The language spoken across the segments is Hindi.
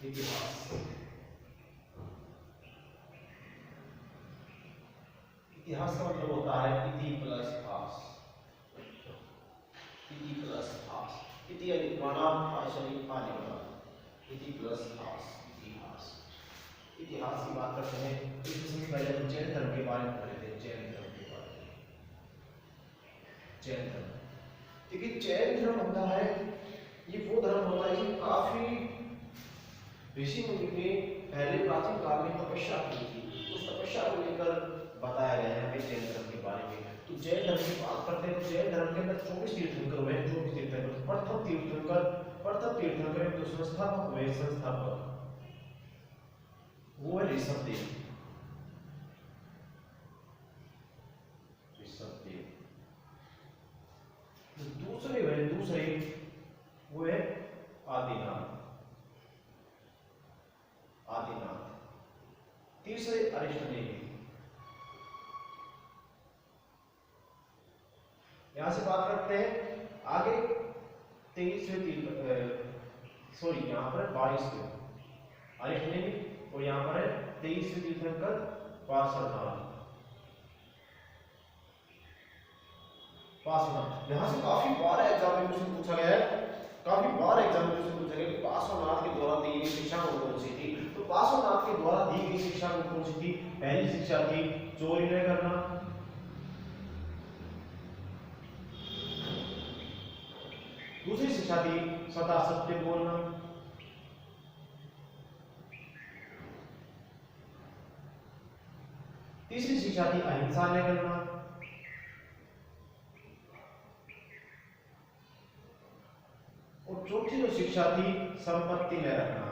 इतिहास। इतिहास का मतलब होता है इति प्लस हास। इति प्लस हास, इति यानी प्रणाम, हास यानी आने वाला, इति प्लस हास, इतिहास। इतिहास की बात करते हैं। इससे पहले हम जैन धर्म के बारे में पढ़े थे। जैन धर्म के बारे में, जैन धर्म, देखिए जैन धर्म होता है, ये वो धर्म होता है कि काफी ऋषि मुनि ने पहले प्राचीन काल में तपस्या की थी। उस तपस्या को लेकर बताया गया है हमें जैन धर्म के बारे में। तो जैन धर्म की बात करते हैं तो जैन धर्म के अंदर 24 तीर्थंकर हुए। 24 तीर्थंकर, प्रथम तीर्थंकर तो संस्थापक हुए, संस्थापक वो है ऋषभदेव। ऋषभदेव दूसरे वो है आदिनाथ। तीसरे अरिष्टनेमि। यहां से बात करते हैं आगे 23वें सॉरी यहां पर 22वें अरिष्टनेमि और यहां पर है 23वें तीर्थंकर पार्श्वनाथ। यहां से काफी बार एग्जाम में क्वेश्चन पूछा गया है, पार्श्वनाथ के द्वारा दी गई शिक्षा कौन सी थी? तो पार्श्वनाथ के द्वारा दी गई शिक्षा कौन सी थी? पहली शिक्षा थी चोरी न करना, दूसरी शिक्षा थी सदा सत्य बोलना, तीसरी शिक्षा थी अहिंसा न करना, और चौथी जो शिक्षा थी संपत्ति न रखना।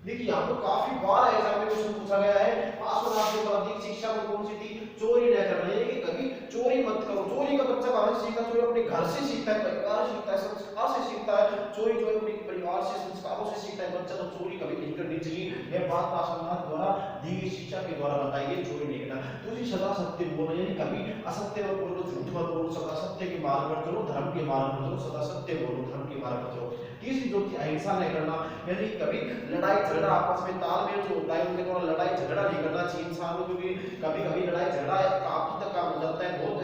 देखिए यहाँ तो काफी बार एग्जाम में क्वेश्चन पूछा गया है। पार्श्वनाथ के द्वारा दी शिक्षा कौन सी थी? चोरी न करना, यानी कि कभी चोरी मत करो। चोरी का बच्चा कहां से सीखता है? चोरी अपने घर से सीखता है, परिवार से सीखता है, संस्कार से सीखता है। चोरी जो है अपने परिवार से, संस्कारों से सीखता है बच्चा, तो चोरी कभी नहीं करनी चाहिए। यह बात पार्श्वनाथ द्वारा दी गई शिक्षा के द्वारा बताई गई, चोरी नहीं करना। दूसरी सदा सत्य बोलना, यानी कभी असत्य मत बोलो, झूठ मत बोलो, सदा सत्य के मार्ग पर चलो, धर्म के मार्ग पर चलो, सदा सत्य बोलो, धर्म के मार्ग पर चलो। तीसरी जो थी अहिंसा नहीं करना, यानी कभी लड़ाई झगड़ा, आपस में तालमेल जो होता है उनके द्वारा लड़ाई झगड़ा नहीं करना चाहिए इंसान को, क्योंकि कभी कभी लड़ाई झगड़ा काफी तक काम हो जाता है, बहुत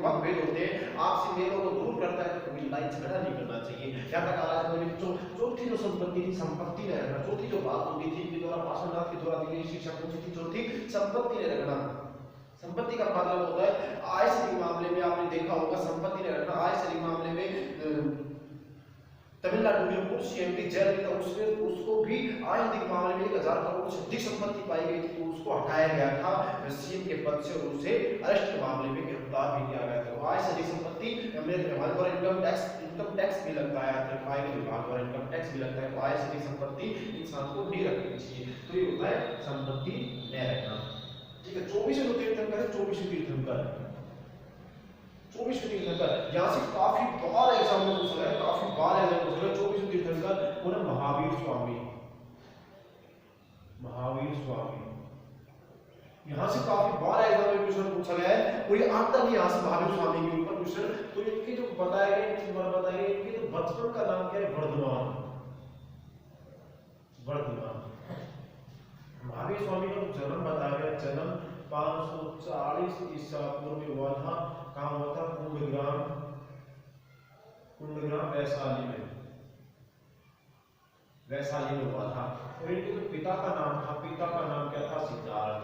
मतभेद होते हैं, आपसी मेलों को दूर करता है, तो कभी लड़ाई झगड़ा नहीं करना चाहिए। क्या चौथी जो संपत्ति थी, संपत्ति नहीं रखना। चौथी जो बात होती थी इनके द्वारा, पार्श्वनाथ के द्वारा दी गई शिक्षा कौन सी थी? चौथी संपत्ति नहीं रखना। संपत्ति का मतलब होता है आय से के मामले में आपने देखा होगा, संपत्ति नहीं रखना। आय से के मामले में तमिलनाडु में पूर्व सीएम की जयललिता, उसको भी आय के मामले में 1000 करोड़ से अधिक संपत्ति पाई गई थी, तो उसको हटाया गया था सीएम के पद से और उसे अरेस्ट के मामले में गिरफ्तार भी किया गया था। आय से अधिक संपत्ति हमारे द्वारा इनकम टैक्स भी लगता है, आयकर विभाग द्वारा इनकम टैक्स भी लगता है, तो आय से अधिक संपत्ति इंसान को नहीं रखनी चाहिए। तो ये होता है संपत्ति न रखना। ठीक है, 24वें तीर्थंकर है, 24वें तीर्थंकर, 24वें तीर्थंकर। यहाँ से काफी बार एग्जाम में पूछा गया, काफी बार एग्जाम में पूछा गया। 24वें तीर्थंकर वो महावीर स्वामी, महावीर स्वामी। यहाँ से काफी बार एग्जाम में क्वेश्चन पूछा गया है और ये आता भी यहाँ से महावीर स्वामी के ऊपर क्वेश्चन। तो इनके जो बताए गए, इनके जो बचपन का नाम क्या है? वर्धमान, वर्धमान। महावीर स्वामी का जन्म बताया गया, जन्म 540 ईसा पूर्व में हुआ था। कहाँ हुआ था? कुंडग्राम वैशाली में, वैशाली में हुआ था। और इनके जो पिता का नाम था, पिता का नाम क्या था? सिद्धार्थ।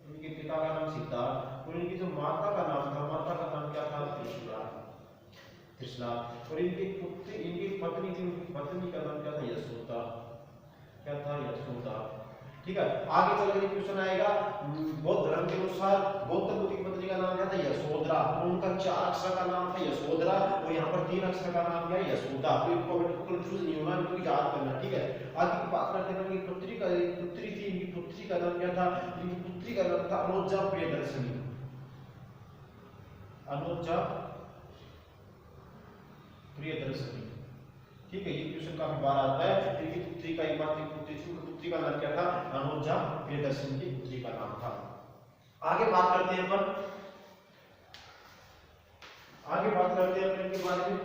इनके पिता का नाम सिद्धार्थ। और इनकी जो माता का नाम था, माता का नाम क्या था? त्रिशला। और इनकी पुत्री, इनकी पत्नी थी, उनकी पत्नी का नाम क्या था? यशोदा। क्या था? यशोदा। ठीक है, आगे चल के क्वेश्चन आएगा। बौद्ध धर्म के अनुसार गौतम बुद्ध की पत्नी का नाम क्या था? यशोधरा। उनका 4 अक्षर का नाम था यशोधरा और यहाँ पर 3 अक्षर का नाम क्या है? यशोदा। तो इनको कंफ्यूज नहीं होना, इनको याद करना। ठीक है, आगे की बात करते हैं। इनकी पुत्री थी, इनकी पुत्री का नाम क्या था? इनकी पुत्री का नाम था अनुजा प्रियदर्शनी, अनुजा प्रियदर्शनी। ठीक है, ये क्वेश्चन काफी बार आता है। इनकी पुत्री का एक बार पुत्री थी, पुत्री का नाम क्या था? अनुजा प्रियदर्शनी की पुत्री का नाम था। आगे बात करते हैं अपन, आगे बात करते हैं अपने इनके बारे में।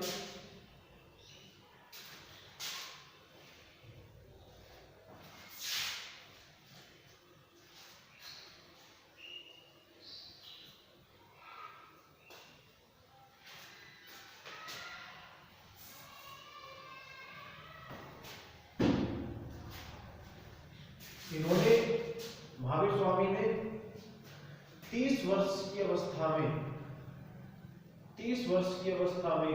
इन्होंने महावीर स्वामी ने 30 वर्ष की अवस्था में 30 वर्ष की अवस्था में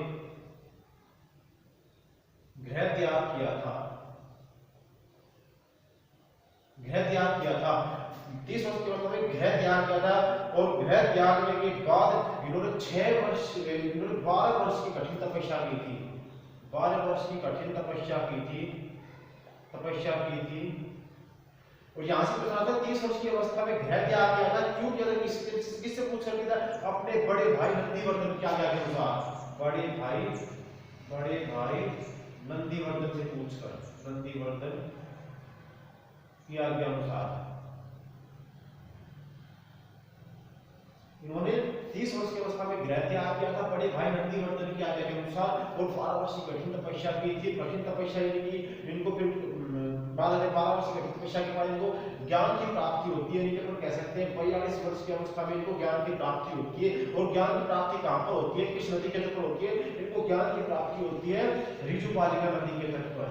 गृह त्याग किया था। गृह त्याग किया था 30 वर्ष की अवस्था में गृह त्याग किया था। और गृह त्यागने के बाद इन्होंने 12 वर्ष की कठिन तपस्या की थी। 12 वर्ष की कठिन तपस्या की थी। और यहाँ से पूछा था 30 वर्ष की अवस्था में गृह त्याग किया था, क्यों किया था, किससे पूछ कर किया था? अपने बड़े भाई नंदीवर्धन की आज्ञा के अनुसार। बड़े भाई नंदीवर्धन से पूछकर, नंदीवर्धन की आज्ञा अनुसार इन्होंने 30 वर्ष की अवस्था में गृह त्याग किया था, बड़े भाई नंदीवर्धन की आज्ञा के अनुसार। और 12 वर्ष की कठिन तपस्या की थी। कठिन तपस्या की इनको फिर 12 वर्ष की कठिन तपस्या के बाद इनको ज्ञान की प्राप्ति होती है। अपन कह सकते हैं 42 वर्ष की अवस्था में इनको ज्ञान की प्राप्ति होती है। और ज्ञान की प्राप्ति कहाँ पर होती है? किस नदी के तट पर होती है? इनको ज्ञान की प्राप्ति होती है ऋजुपालिका नदी के तट पर।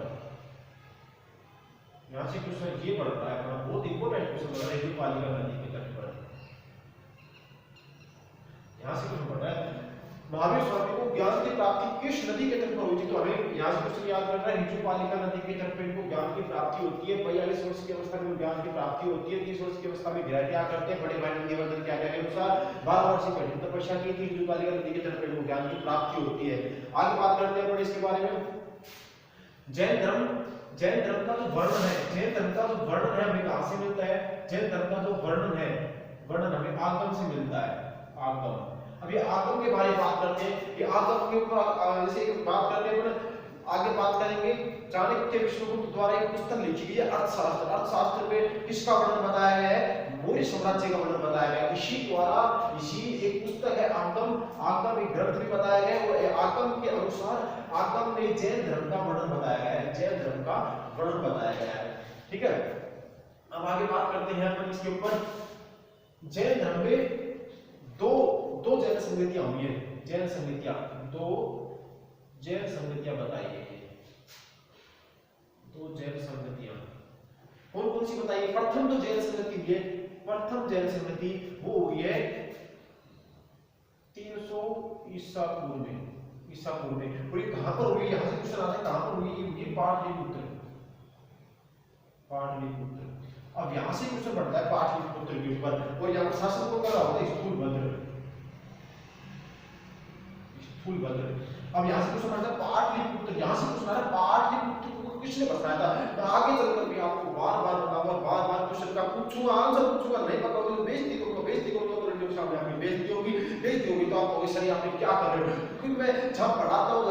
यहाँ से क्वेश्चन ये पड़ रहा है अपना, बहुत इंपॉर्टेंट क्वेश्चन पड़ रहा है ऋजुपालिका नदी के तट पर। यहाँ से क्वेश्चन पड़ रहा है महावीर स्वामी को ज्ञान की प्राप्ति किस नदी के तट पर हुई थी? तो हमें यहाँ से क्वेश्चन याद करना है ऋजुपालिका नदी के तट पर इनको ज्ञान की प्राप्ति होती है। 42 वर्ष की अवस्था में ज्ञान की प्राप्ति होती है। 30 वर्ष की अवस्था में गृह त्याग करते हैं, बड़े भाई नंदीवर्धन की आज्ञा के अनुसार। 12 वर्ष की कठिन तपस्या की थी, ऋजुपालिका नदी के तट पर इनको ज्ञान की प्राप्ति होती है। आगे बात करते हैं इसके बारे में। जैन धर्म का जो वर्णन है, जैन धर्म का जो वर्णन है हमें कहां से मिलता है? जैन धर्म का जो वर्णन है, वर्णन हमें आगम से मिलता है। आगम, अभी आगम के बारे में बात करते हैं कि आगम के ऊपर जैसे बात करते हैं आगे बात करेंगे। चाणक्य विष्णुगुप्त द्वारा एक पुस्तक लिखी गई है अर्थशास्त्र। अर्थशास्त्र में किसका वर्णन बताया गया है? मौर्य साम्राज्य का वर्णन बताया गया है। इसी एक पुस्तक है आगम एक ग्रंथ भी बताया गया है। और आगम के अनुसार आगम में जैन धर्म का वर्णन बताया गया है। जैन धर्म का वर्णन बताया गया है। ठीक है, अब आगे बात करते हैं अपन इसके ऊपर। जैन धर्म में दो जैन संगतियां हुई है। जैन संगतियां, दो जैन संगतियां बताइए। दो जैन संगतियां कौन कौन सी बताइए? प्रथम जो जैन संगति हुई है, प्रथम जैन संगति वो हुई है 300 ईसा पूर्व में। और ये कहां पर हुई? यहां से क्वेश्चन आता है कहां पर हुई? ये पाटलिपुत्र। अब यहां से क्वेश्चन बढ़ता है पाटलिपुत्र के ऊपर। और यहां पर शासन कौन कर रहा होता है? स्थूलभद्र। अब यहाँ से क्वेश्चन आता है पाटलिपुत्र। यहाँ से क्वेश्चन आ रहा है पाटलिपुत्र को किसने बसाया था? मैं आगे चलकर भी आपको बार-बार बताऊंगा, बार-बार क्वेश्चन का पूछूंगा, आंसर पूछूंगा। नहीं पता होगा तो बेइज्जती करूंगा तो लड़कियों के सामने आपकी बेइज्जती होगी तो आप कहोगे सर आपने क्या कर रहे हो? क्योंकि मैं जब पढ़ाता हूँ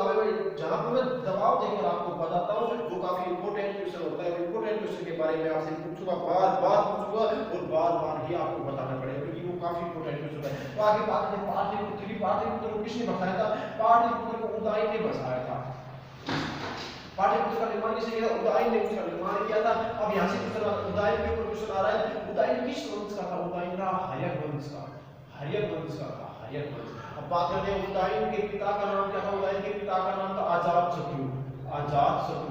जहाँ पर मैं दबाव देकर आपको बताता हूँ वो काफी इंपॉर्टेंट क्वेश्चन होता है। इंपॉर्टेंट क्वेश्चन के बारे में आपसे पूछूंगा, बार-बार पूछूंगा और बार-बार ही आपको बताना पड़ेगा क्योंकि वो काफी इंपॉर्टेंट क्वेश्चन है। तो आगे बात करें पाटलिपुत्र को किसने बसाया था? पाटलिपुत्र को उदयन ने बसाया था। पाटलिपुत्र का निर्माण किसने किया? उदयन ने उसका निर्माण किया था। अब यहाँ से क्वेश्चन उदयन के ऊपर क्वेश्चन आ रहा है। उदयन किस वंश का था? उदयन था हर्यक वंश का। अब बात करते हैं उदयन के पिता का नाम क्या था? उदयन के पिता का नाम था अजातशत्रु।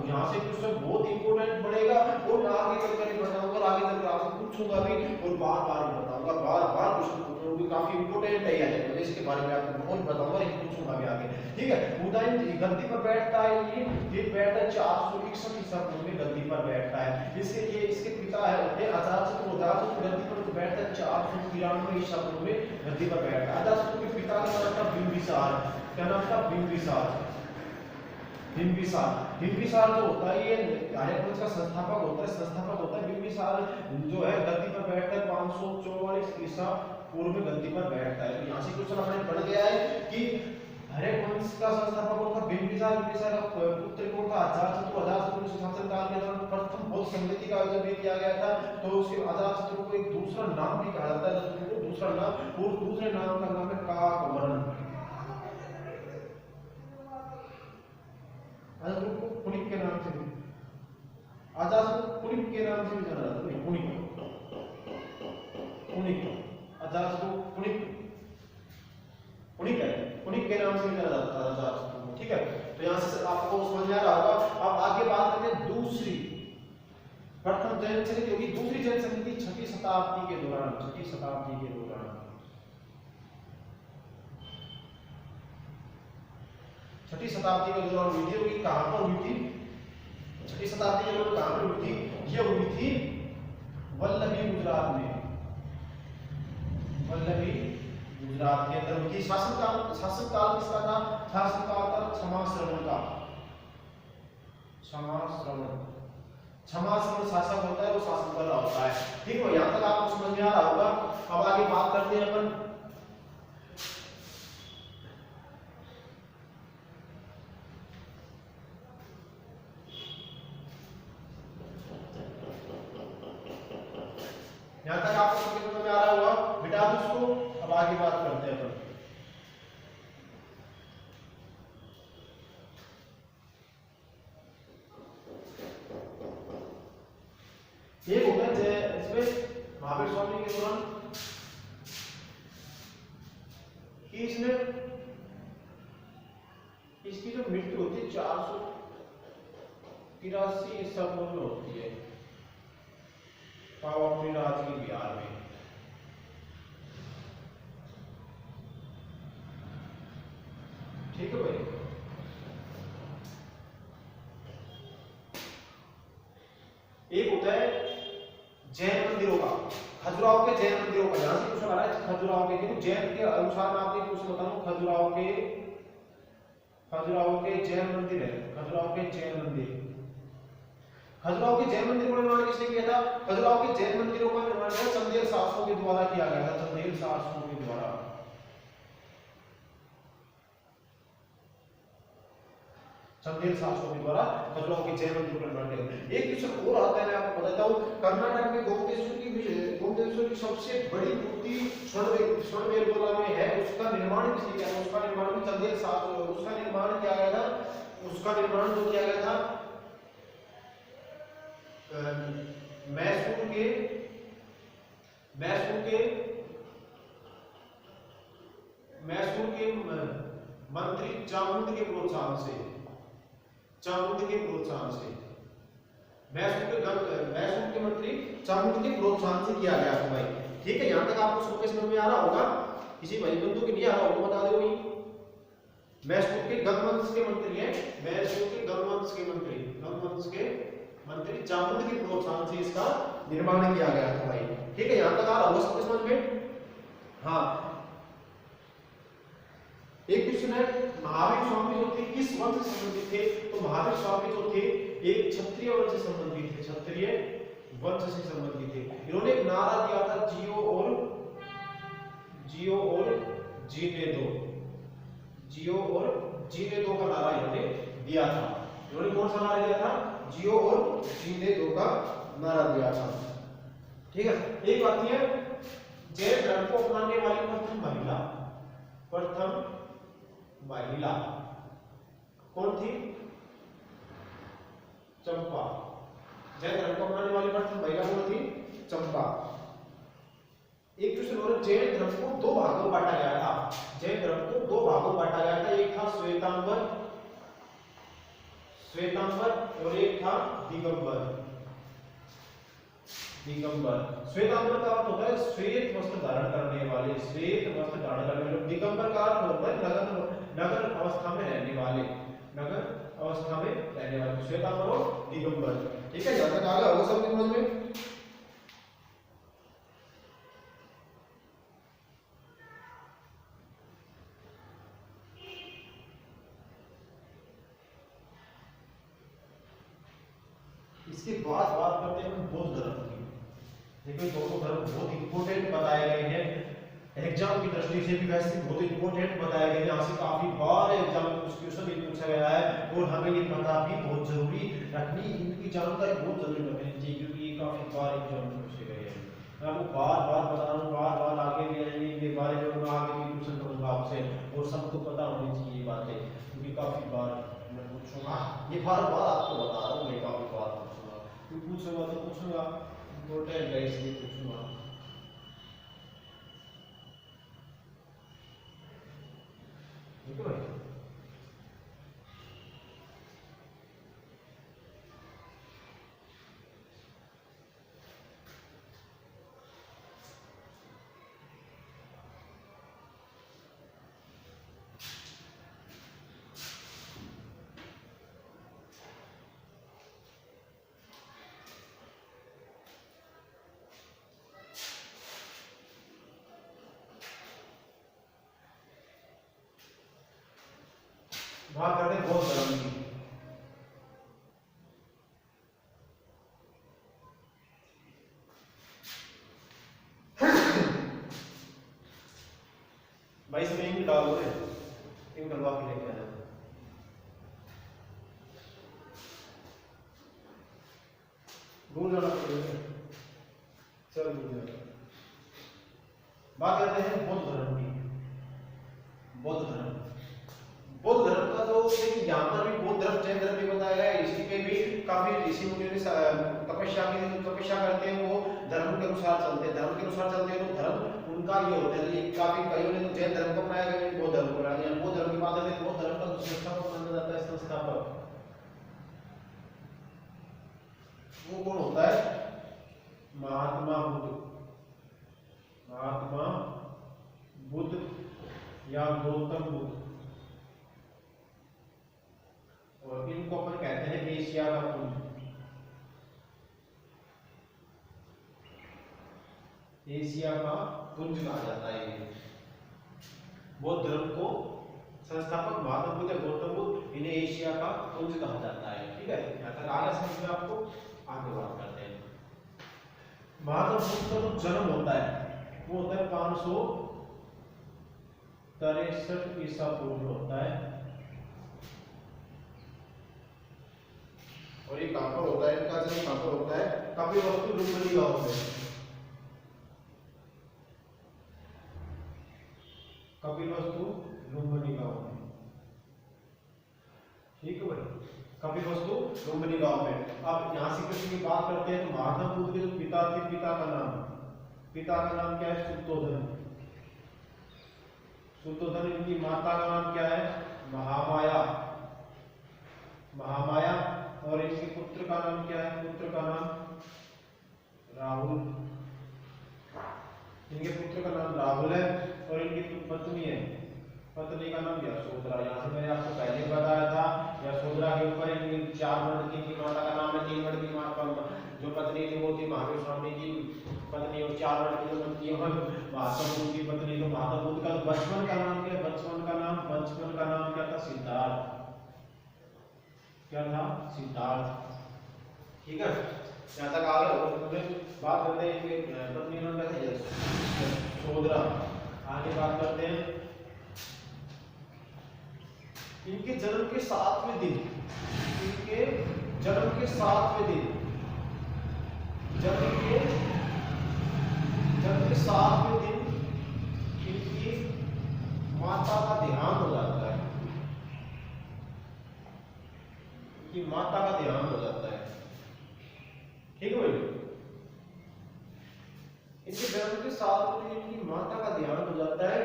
यहाँ से क्वेश्चन बहुत इंपॉर्टेंट पड़ेगा और आगे चलकर बताऊंगा, आगे चलकर आपसे पूछूंगा भी और बार-बार बताऊंगा, बार-बार क्वेश्चन पूछूंगा, काफी इंपॉर्टेंट है ये, इसके बारे में आपको बहुत बताऊंगा, ये पूछूंगा भी आगे। ठीक है, उदयन गद्दी पर बैठता है, ये बैठता है 461 ईसा पूर्व में गद्दी पर बैठता है। इसके पिता है अजातशत्रु। अजातशत्रु गद्दी पर बैठता है 493 ईसा पूर्व में गद्दी पर बैठता है। अजातशत्रु के पिता का नाम था बिंबिसार। क्या नाम था? बिंबिसार जो होता है ये हर्यक वंश का संस्थापक होता है। बिंबिसार जो है गद्दी पर बैठता है 544 ईसा पूर्व में गद्दी पर बैठता है। तो यहाँ से क्वेश्चन हमारे बढ़ गया है कि हर्यक वंश का संस्थापक कौन था? बिंबिसार का पुत्र कौन था? अजातशत्रु के शासनकाल के दौरान प्रथम बौद्ध संगति का आयोजन भी किया गया था। तो उसके अजातशत्रु को एक दूसरा नाम भी कहा जाता है, दूसरा नाम, और दूसरे नाम का नाम है काकवर्ण। अजातशत्रु को पुनिक के नाम से भी, अजातशत्रु पुनिक के नाम से भी जाना जाता है। पुनिक, पुनिक, अजातशत्रु पुनिक, पुनिक है, पुनिक के नाम से भी जाना जाता है अजातशत्रु को। ठीक है, तो यहाँ से आपको समझ में आ रहा होगा। अब आगे बात करते हैं दूसरी, प्रथम जैन समिति होगी, दूसरी जैन समिति 6वीं शताब्दी के दौरान, 6वीं शताब्दी के दौरान, 6वीं शताब्दी के दौरान हुई थी। होगी कहां पर हुई थी? 6वीं शताब्दी के दौरान कहां पर हुई थी? ये हुई थी वल्लभी, गुजरात में, वल्लभी गुजरात के अंदर हुई थी। शासनकाल किसका था? शासनकाल था क्षमाश्रवण का, क्षमाश्रवण, क्षमाश्रवण शासक होता है, वो शासन कर रहा होता है। ठीक है, यहां तक आपको समझ में आ रहा होगा। अब आगे बात करते हैं अपन यहां तक आपको समझ में आ रहा होगा, मिटा दो उसको। अब आगे बात करते हैं अपन एक होता है इसमें महावीर स्वामी के दौरान कि इसने, इसकी जो मृत्यु होती है 483 ईसा पूर्व में होती है पावापुरी राज्य के बिहार में। ठीक है भाई, एक होता है जैन मंदिरों का, खजुराहो के जैन मंदिरों का। यहां से क्वेश्चन आ रहा है खजुराहो के, क्योंकि जैन के अनुसार मैं आपको कुछ बताऊं, खजुराहो के जैन मंदिर है, खजुराहो के जैन मंदिर, खजुराहो के जैन मंदिर का निर्माण किसने किया था? खजुराहो के जैन मंदिरों का निर्माण चंदेल शासकों के द्वारा किया गया था, चंदेल शासकों के द्वारा, चंदेल शासकों के द्वारा खजुराहो के जैन मंदिर का निर्माण किया गया। एक क्वेश्चन और आता है, मैं आपको बताता हूं, कर्नाटक में गोमतेश्वर की सबसे बड़ी मूर्ति स्वर्णबेलगोला में है, उसका निर्माण किसने किया था? उसका निर्माण भी चंदेल शासकों, उसका निर्माण किया गया था, उसका निर्माण जो किया गया था मैसूर के मंत्री चामुंड के प्रोत्साहन से, मैसूर के मंत्री चामुंड के प्रोत्साहन से किया गया था भाई। ठीक है, यहां तक आपको समझ में आ रहा होगा। किसी भाई बंधु के नहीं आ रहा होगा बता दो। मैसूर के गंगवंश के मंत्री हैं, मैसूर के गंगवंश के मंत्री चामुंड के प्रोत्साहन से इसका निर्माण किया गया था भाई। ठीक है, यहां तक आ रहा होगा सबके समझ में। हाँ, एक क्वेश्चन है, महावीर स्वामी जो थे किस वंश से संबंधित थे? तो महावीर स्वामी जो थे एक क्षत्रिय वंश से संबंधित थे, क्षत्रिय वंश से संबंधित थे। इन्होंने एक नारा दिया था, जियो और जीने दो का नारा इन्होंने दिया था। इन्होंने कौन सा नारा दिया था? जियो और जीने दो का नारा दिया था। ठीक है, एक बात है, जैन धर्म को अपनाने वाली प्रथम महिला कौन थी? चंपा। जैन धर्म को अपनाने वाली प्रथम महिला कौन थी? चंपा। एक क्वेश्चन और, जैन धर्म को दो भागों में बांटा गया था, जैन धर्म को दो भागों में बांटा गया था, एक था श्वेतांबर और एक था दिगंबर। श्वेतांबर का अर्थ होता है श्वेत वस्त्र धारण करने वाले, दिगंबर का अर्थ होता है नगर अवस्था में रहने वाले, श्वेतांबर और दिगंबर। ठीक है, जहां तक आ गया होगा सबके समझ में। इसके बाद बात करते हैं बौद्ध धर्म की। देखो दोनों धर्म बहुत इंपॉर्टेंट बताए गए हैं, एग्जाम की दृष्टि से भी वैसे बहुत इंपॉर्टेंट बताए गए हैं। यहाँ से काफी बार एग्जाम में क्वेश्चन पूछा गया है और हमें ये पता भी बहुत जरूरी रखनी, इनकी जानकारी बहुत जरूरी रखनी चाहिए, क्योंकि ये काफी बार एग्जाम में पूछे गए हैं। मैं आपको बार बार बता रहा हूँ, बार बार आगे भी आएंगे इनके बारे में, मैं आगे भी क्वेश्चन करूंगा आपसे, और सबको पता होनी चाहिए ये बातें, क्योंकि काफी बार मैं पूछूंगा। ये बार बार आपको बता रहा हूँ, मैं काफी बार पूछूंगा, पूछूंगा तो पूछूंगा, इम्पोर्टेंट है इसलिए पूछूंगा। ठीक है भाई। बात करते हैं बहुत धर्म की। भाई इसमें इंक डाल दो, इंक डलवा के लेके आना। भूल जाना पड़ेगा, चल भूल जाना। बात करते हैं बौद्ध धर्म की। बौद्ध धर्म, बौद्ध धर्म का जो देखिए यहाँ पर भी बौद्ध धर्म जैन धर्म भी बताया गया है, इसी पे भी काफी ऋषि मुनि तपस्या करते हैं, वो धर्म के अनुसार चलते हैं, धर्म के अनुसार चलते हैं तो धर्म उनका ये होता है। ये काफी कईयों ने तो जैन धर्म को अपनाया, कईयों ने बौद्ध धर्म को अपनाया। बौद्ध धर्म की बात है तो बौद्ध धर्म का संस्थापक माना जाता है, संस्थापक वो कौन होता है? महात्मा बुद्ध। महात्मा बुद्ध या गौतम बुद्ध, और इनको अपन कहते हैं एशिया का पुंज। एशिया का पुंज कहा जाता है। बौद्ध धर्म को संस्थापक महात्मा बुद्ध, गौतम बुद्ध, इन्हें एशिया का पुंज कहा जाता है। ठीक है, यहाँ तक आगे समझ में आपको, आगे बात करते हैं। महात्मा बुद्ध का जो जन्म होता है वो होता है 563 ईसा पूर्व होता है, और ये कहां पर होता है? इनका जन्म कहां पर होता है? कपिलवस्तु लुम्बिनी गांव में। कपिलवस्तु लुम्बिनी गांव में, ठीक है भाई, कपिलवस्तु लुम्बिनी गांव में। अब यहाँ श्री कृष्ण की बात करते हैं तो महात्मा बुद्ध के जो पिता थे, पिता का नाम क्या है? शुद्धोधन। शुद्धोधन। इनकी माता का नाम क्या है? महामाया। महामाया। और इनके पुत्र का नाम क्या है? पुत्र का नाम राहुल। इनके पुत्र का नाम राहुल है, और इनकी पत्नी है, पत्नी का नाम यशोधरा। यहाँ से मैंने आपको पहले बताया था, यशोधरा के ऊपर इनकी 4 लड़की की माता का नाम है, 3 लड़की की माता, जो पत्नी थी वो थी महावीर स्वामी की पत्नी, और 4 लड़की जो बनती है महात्मा बुद्ध की पत्नी। तो महात्मा बुद्ध का बचपन का नाम क्या है? बचपन का नाम क्या था? सिद्धार्थ। क्या था? सिद्धार्थ। ठीक है, यहाँ तक आ गया। बात करते हैं इनके पत्नी का नाम क्या था? यशोधरा। आगे बात करते हैं इनके जन्म के 7वें दिन, इनके जन्म के 7वें दिन, जन्म के 7वें दिन इनकी माता का देहांत हो जाता है। इनकी माता का देहांत हो जाता है। ठीक है भाई, इनके जन्म के 7वें दिन इनकी माता का देहांत हो जाता है।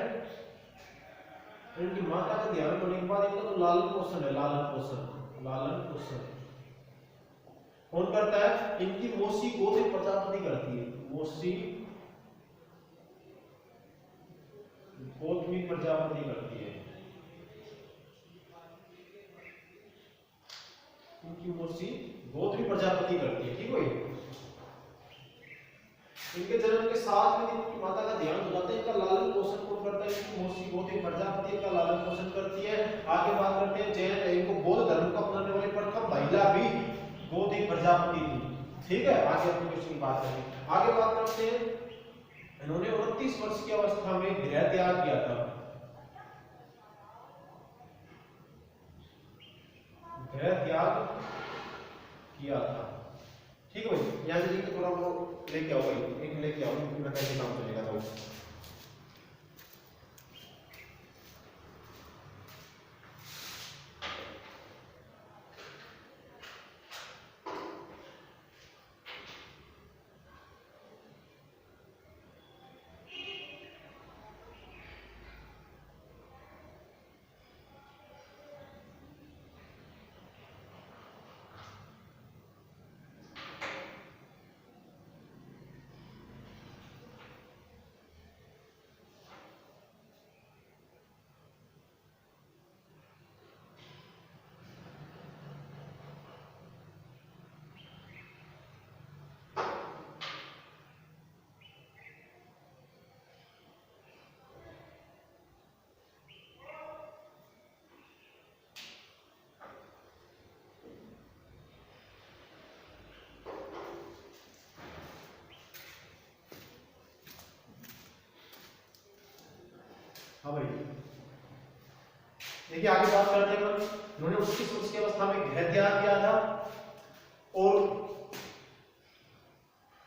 इनकी माता का ध्यान होने के बाद इनका तो लालन पोषण है, लालन पोषण कौन करता है? इनकी मौसी गौतमी प्रजापति करती है। मौसी गौतमी प्रजापति करती है। इनकी मौसी गौतमी प्रजापति करती है। ठीक है, इनके जन्म के 7वें दिन की माता का ध्यान हो जाता है। इनका लालन पोषण कौन करता है? इनकी मौसी गौतमी प्रजापति का लालन पोषण करती है। आगे बात करते हैं जैन, इनको बौद्ध धर्म को अपनाने वाली प्रथम महिला भी गौतमी प्रजापति थी। ठीक है, आगे अपने क्वेश्चन की बात करें। आगे बात करते हैं, इन्होंने 29 वर्ष की अवस्था में गृह त्याग किया था। गृह त्याग किया था। ठीक है भाई, यहाँ से देखिए थोड़ा वो लेके आओ भाई, एक लेके आओ, मैं कैसे काम चलेगा तो। हाँ भाई देखिए आगे बात करते हैं। उन्होंने 29 वर्ष की अवस्था में गृह त्याग किया था और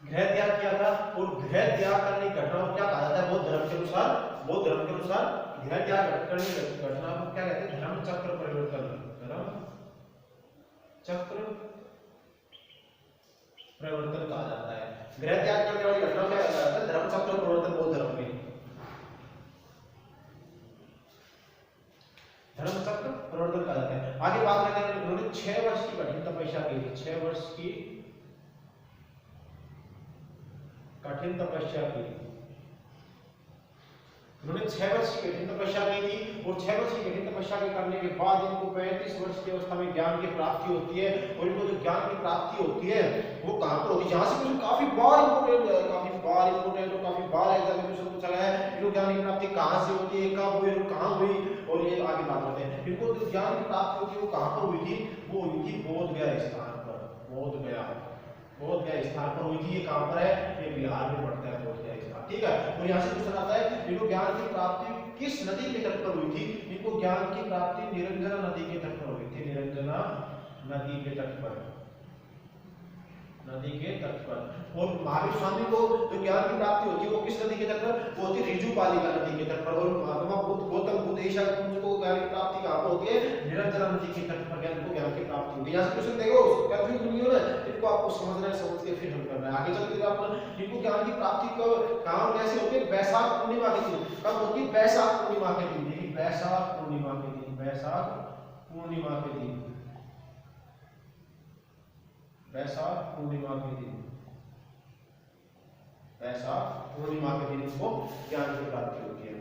गृह त्याग करने की घटना को क्या कहा जाता है? बौद्ध धर्म के अनुसार गृह त्याग करने की घटना को क्या कहते हैं? धर्म चक्र परिवर्तन कहा जाता है। गृह त्याग करने वाली घटना क्या कहा जाता है? धर्म चक्र परिवर्तन बौद्ध धर्म में धर्म चक्र परिवर्तन कहा जाता है। आगे बात करते हैं। उन्होंने 6 वर्ष की कठिन तपस्या की थी। 6 वर्ष की कठिन तपस्या की। उन्होंने 6 वर्ष की कठिन तपस्या की थी और 6 वर्ष की कठिन तपस्या के करने के बाद इनको 35 वर्ष की अवस्था में ज्ञान की प्राप्ति होती है। और इनको जो ज्ञान की प्राप्ति होती है वो कहां पर होती है? जहां से कुछ काफी बार इंपोर्टेंट और काफी बार एग्जामिनेशन पूछा गया है। इनको ज्ञान की प्राप्ति कहां से होती है, कब हुई और कहां हुई, और ये आगे बात करते हैं। इनको जो ज्ञान की प्राप्ति होती है वो कहां पर हुई थी? वो हुई थी बोध गया स्थान पर। बोध गया स्थान पर हुई थी। ये कहां पर है? ये बिहार में पड़ता है बोध गया स्थान, ठीक है। और यहाँ से पूछा जाता है इनको ज्ञान की प्राप्ति किस नदी के तट पर हुई थी? इनको ज्ञान की प्राप्ति निरंजना नदी के तट पर हुई थी। निरंजना नदी के तट पर और महावीर स्वामी को जो ज्ञान की प्राप्ति होती है वो किस नदी के तट पर? वो होती है ऋजुपालिका नदी के तट पर। और महात्मा बुद्ध गौतम बुद्ध ईशा को ज्ञान की प्राप्ति कहां पर होती है? निरंजना नदी के तट पर ज्ञान की प्राप्ति होती है। यहाँ से क्वेश्चन देखो कंफ्यूज नहीं होना, इनको आपको समझना है, समझ के फिर हल करना है। आगे चलते आप इनको ज्ञान की प्राप्ति कब कहां और कैसे होती है? वैशाख पूर्णिमा के दिन। कब होती है? वैशाख पूर्णिमा के दिन। वैशाख पूर्णिमा के दिन। वैशाख पूर्णिमा के दिन इनको ज्ञान की प्राप्ति होती है।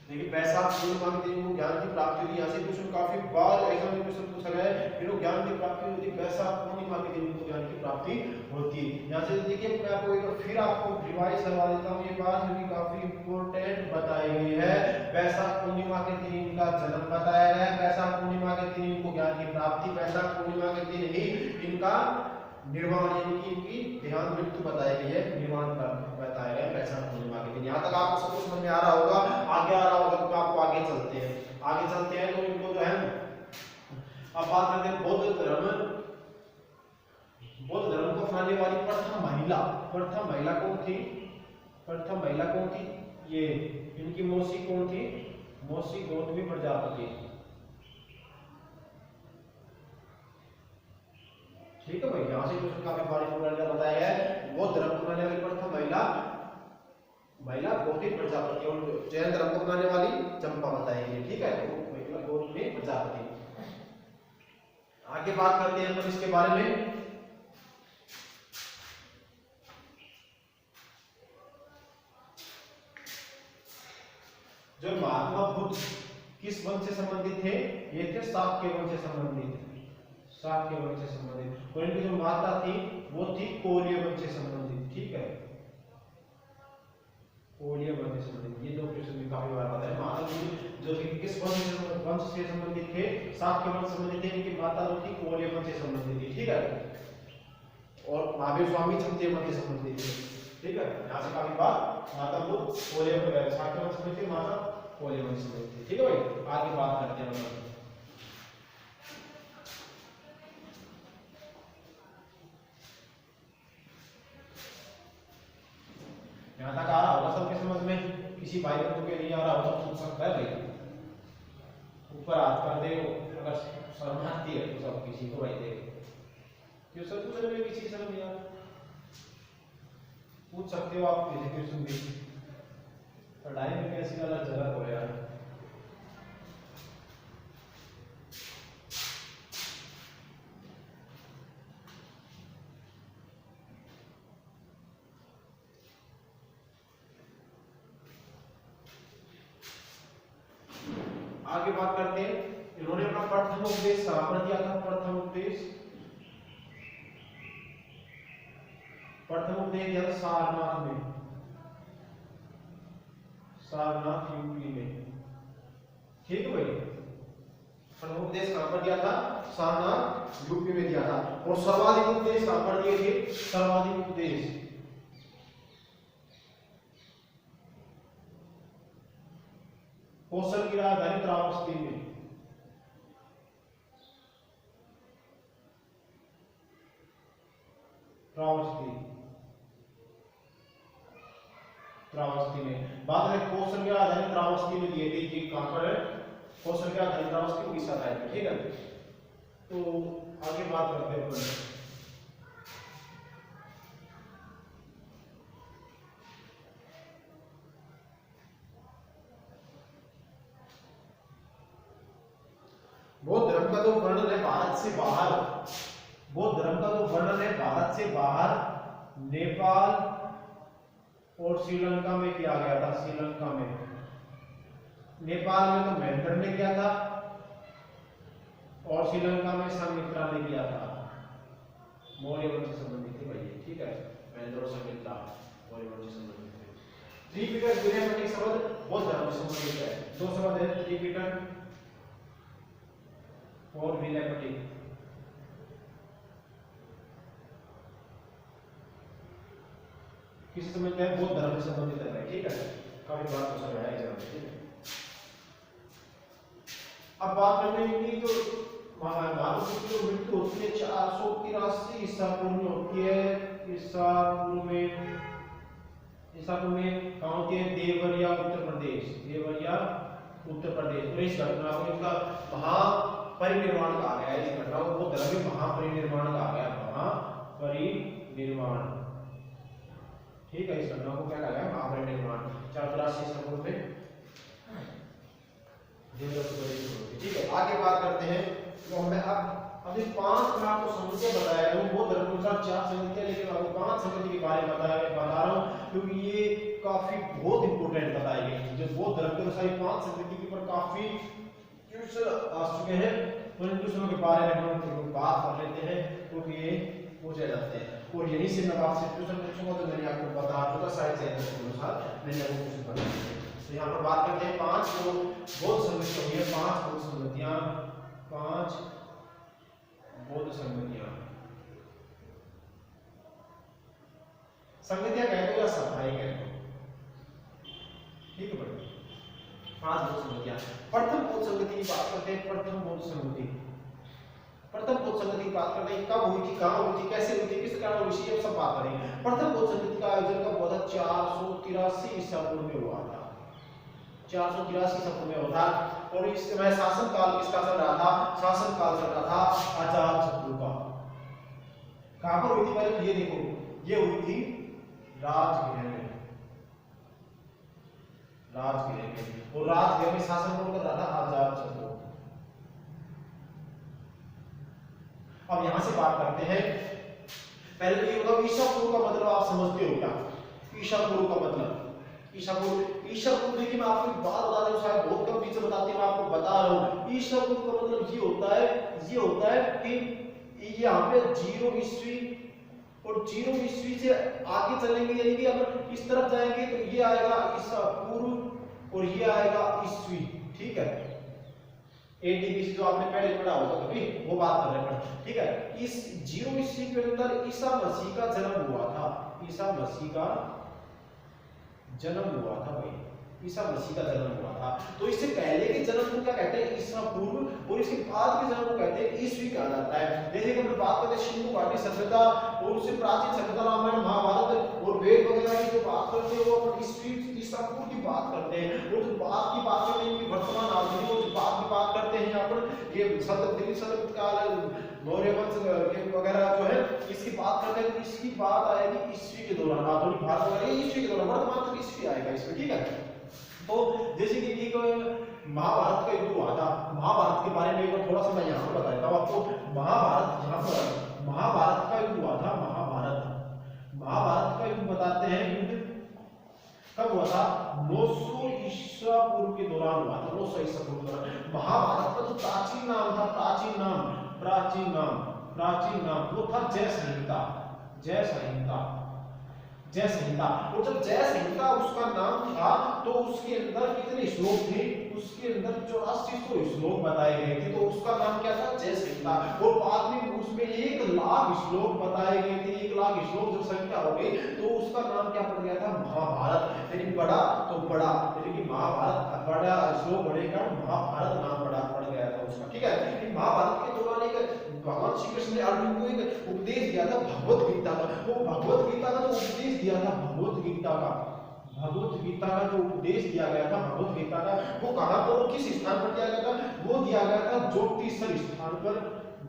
देखिए वैशाख पूर्णिमा के दिन इनको ज्ञान की प्राप्ति होती है। यहाँ से क्वेश्चन काफी बार एग्जाम में क्वेश्चन पूछा गया है। इनको ज्ञान की प्राप्ति होती है वैशाख पूर्णिमा के दिन इनको ज्ञान की प्राप्ति होती है। यहाँ से देखिए मैं आपको एक बार फिर आपको रिवाइज करवा देता हूँ। ये बात जो कि काफी इंपॉर्टेंट बताई गई है। वैशाख पूर्णिमा के दिन इनका जन्म बताया गया है। वैशाख पूर्णिमा के दिन इनको ज्ञान की प्राप्ति, वैशाख पूर्णिमा के दिन ही इनका निर्वाण यानी कि इनकी देहांत मृत्यु बताई गई है। निर्वाण बताया गया वैशाख पूर्णिमा के दिन। यहाँ तक आपको सब कुछ समझ में आ रहा होगा। आगे आ रहा होगा तो आपको आगे चलते हैं तो इनको जो है अब बात करते हैं बौद्ध धर्म को अपनाने वाली प्रथम महिला कौन थी? ये इनकी मौसी कौन थी? मौसी गौतमी प्रजापति, ठीक है भाई। यहाँ से क्वेश्चन काफी बार बताया गया है। बौद्ध धर्म को अपनाने वाली प्रथम महिला गौतमी प्रजापति और जैन धर्म को अपनाने वाली चंपा बताई गई, ठीक है। गौतमी प्रजापति। आगे बात करते हैं हम इसके बारे में। जो महात्मा बुद्ध किस वंश से संबंधित थे? ये थे शाक्य वंश से संबंधित। और इनकी जो माता थी वो थी कोल्य वंश से संबंधित, ठीक है। कोल्य वंश से संबंधित। ये दो क्वेश्चन भी काफी बार आता है। महात्मा बुद्ध जो कि किस वंश से संबंधित थे? शाक्य वंश से संबंधित थे। इनकी माता जो थी कोल्य वंश से संबंधित थी, ठीक है। और महावीर स्वामी क्षत्रिय वंश से संबंधित थे, ठीक है। यहाँ से काफी बार माता बुद्ध कोल्य शाक्य वंश से संबंधित, माता कोल्य वंश से संबंधित, ठीक है भाई। आगे बात करते हैं। यहाँ तक आ रहा होगा सबके समझ में? किसी भाई बंधु के नहीं आ रहा होगा पूछ सकता है भाई, ऊपर हाथ कर दे। अगर शर्म आती है तो सब किसी को भाई दे क्यों सब कुछ में किसी शर्म नहीं आ रहा, पूछ सकते हो आप किसी क्वेश्चन भी। पढ़ाई में कैसी अलग जगह हो यार। आगे बात करते हैं। इन्होंने अपना प्रथम उपदेश कहां पर दिया था? प्रथम उपदेश दिया था सारनाथ यूपी में, ठीक है भाई। प्रथम उपदेश कहां पर दिया था? सारनाथ यूपी में दिया था। और सर्वाधिक उपदेश कहां पर दिए थे? सर्वाधिक उपदेश कौशल की राजधानी त्रावस्ती में। त्रावस्ती में बाद में कौशल की राजधानी त्रावस्ती में दिए गई कि कहां पर है, कौशल की राजधानी त्रावस्ती उड़ीसा राज्य में। ठीक है, तो आगे बात करते हैं अपन। बौद्ध धर्म का जो वर्णन है भारत से बाहर, बौद्ध धर्म का जो वर्णन है भारत से बाहर नेपाल और श्रीलंका में किया गया था। श्रीलंका में, नेपाल में तो महेंद्र ने किया था और श्रीलंका में संमित्रा ने किया था। मौर्य वंश से संबंधित थे भाई, ठीक है, महेंद्र और संमित्रा मौर्य वंश से संबंधित थे। त्रिपिटक विनयमटिक शब्द बौद्ध धर्म से संबंधित है। दो शब्द है, त्रिपिटक और विनयमटिक। किसी समझते हैं, बौद्ध धर्म से संबंधित है, ठीक है, काफी बात तो समझ आया जरा। ठीक है, अब बात करते हैं कि जो भारत की जो मृत्यु होती है 483 ईसा पूर्व में होती है। ईसा पूर्व में कहाँ होती है? देवरिया उत्तर प्रदेश, देवरिया उत्तर प्रदेश। और इस घटना को इसका महापरिनिर्वाण कहा गया है। इस घटना को बौद्ध धर्म में महापरिनिर्वाण कहा गया, महापरिनिर्वाण। ठीक है, इस घटना को क्या कहा गया? महापरिनिर्वाण। 483 ईसा पूर्व में ठीक है, आगे बात करते हैं। तो मैं अब इस 5 मैं आपको संगतियां बताया हूं। बौद्ध धर्म के अनुसार 4 संगतियां, लेकिन आपको 5 संगति के बारे में बता रहा हूं क्योंकि ये काफी बहुत इंपॉर्टेंट बताई गई। जो बौद्ध धर्म के अनुसार 5 संगति के ऊपर काफी क्वेश्चन आ चुके हैं, तो इन क्वेश्चनों के बारे में हम बात कर लेते हैं क्योंकि ये पूछे जाते हैं। और यहीं से मैं आपसे क्वेश्चन पूछूंगा तो मैंने आपको बता चुका साइड से के अनुसार मैंने आपको क्वेश्चन बता। तो यहाँ पर बात करते हैं 5 बौद्ध संगतियां हुई है, 5 बौद्ध संगतियां, 5 बौद्ध संगतियां। संगतियां कहते हो या सभाएं कहते हो, ठीक है भाई। 5 बौद्ध संगतियां। प्रथम बौद्ध संगति की बात करते हैं। प्रथम बौद्ध संगति, प्रथम बौद्ध संगति की बात करते हैं, कब हुई थी, कहां हुई थी, कैसे हुई थी, किस कारण हुई थी, ये सब बात करेंगे। प्रथम बौद्ध संगति का आयोजन कब हुआ था? 483 ईसा पूर्व में हुआ था। 483 ईसा पूर्व में हुआ था। और इस समय शासन काल किसका चल रहा था? शासन काल चल रहा था अजातशत्रु का। कहां पर हुई थी? पहले ये देखो, ये हुई थी राजगृह में, राजगृह में। और राजगृह में शासन कौन कर रहा था? अजातशत्रु। अब यहां से बात करते हैं। पहले तो ये बताओ ईसा पूर्व का मतलब आप समझते हो क्या? ईसा पूर्व का मतलब, ईसा पूर्व देखिए मैं आपको एक बात बता दूं, शायद बहुत कम चीजें बताते हैं, मैं आपको बता रहा हूं। ईसा पूर्व का मतलब ये होता है कि यहाँ पे 0 ईस्वी और 0 ईस्वी से आगे चलेंगे, यानी कि अगर इस तरफ जाएंगे तो ये आएगा ईसा पूर्व और ये आएगा ईस्वी। ठीक है, एडी जो आपने पहले पढ़ा होगा कभी, वो बात कर रहे हैं। ठीक है, इस 0 ईस्वी के अंदर ईसा मसीह का जन्म हुआ था। ईसा मसीह का जन्म हुआ था भाई, ईसा मसीह का जन्म हुआ था। तो इससे पहले के जन्म को क्या कहते हैं? ईसा पूर्व। और इसके बाद के जन्म को कहते हैं ईस्वी कहा जाता है। जैसे कि हम बात करते हैं सिंधु घाटी सभ्यता और उससे प्राचीन सभ्यता, रामायण महाभारत और वेद वगैरह की जो बात करते हैं वो अपन ईस्वी ईसा पूर्व की बात करते हैं। और जो बाद की बात करते हैं कि वर्तमान आधुनिक, और जो बाद की बात करते हैं यहाँ पर ये दिल्ली सल्तनत काल, मौर्य वंश वगैरह जो है, इसकी बात करते हैं तो इसकी बात आएगी ईस्वी के दौरान। आधुनिक भारत वगैरह ईस्वी के दौरान, वर्तमान तक ईस्वी आएगा इसमें। ठीक है, तो जैसे कि एक महाभारत का युद्ध हुआ था। महाभारत के बारे में एक बार थोड़ा सा मैं यहाँ पर बता देता हूँ आपको। महाभारत, यहाँ पर महाभारत का युद्ध हुआ था। महाभारत का युद्ध बताते हैं, युद्ध कब हुआ था? 900 ईसा पूर्व के दौरान हुआ था। 900 ईसा पूर्व के दौरान। महाभारत का जो प्राचीन नाम था, प्राचीन नाम वो था जय संहिता। और जब जय संहिता उसका नाम था तो उसके अंदर कितने श्लोक थे? उसके अंदर 8400 श्लोक बताए गए थे, तो उसका नाम क्या था? जय संहिता। और बाद में उसमें 1 लाख श्लोक बताए गए थे, 1 लाख श्लोक जो संख्या हो गई तो उसका नाम क्या पड़ गया था, महाभारत। यानी बड़ा तो बड़ा, यानी कि महाभारत बड़ा श्लोक बड़े का महाभारत नाम पड़ गया था उसका। ठीक है, महाभारत के दौरान एक भगवान श्री कृष्ण ने अर्जुन को एक उपदेश दिया था भगवत गीता का। वो भगवत गीता का जो उपदेश दिया था, भगवत गीता का जो उपदेश दिया गया था, भगवत गीता का, वो कहां पर, किस स्थान पर दिया गया था, वो दिया गया था ज्योतिषर स्थान पर,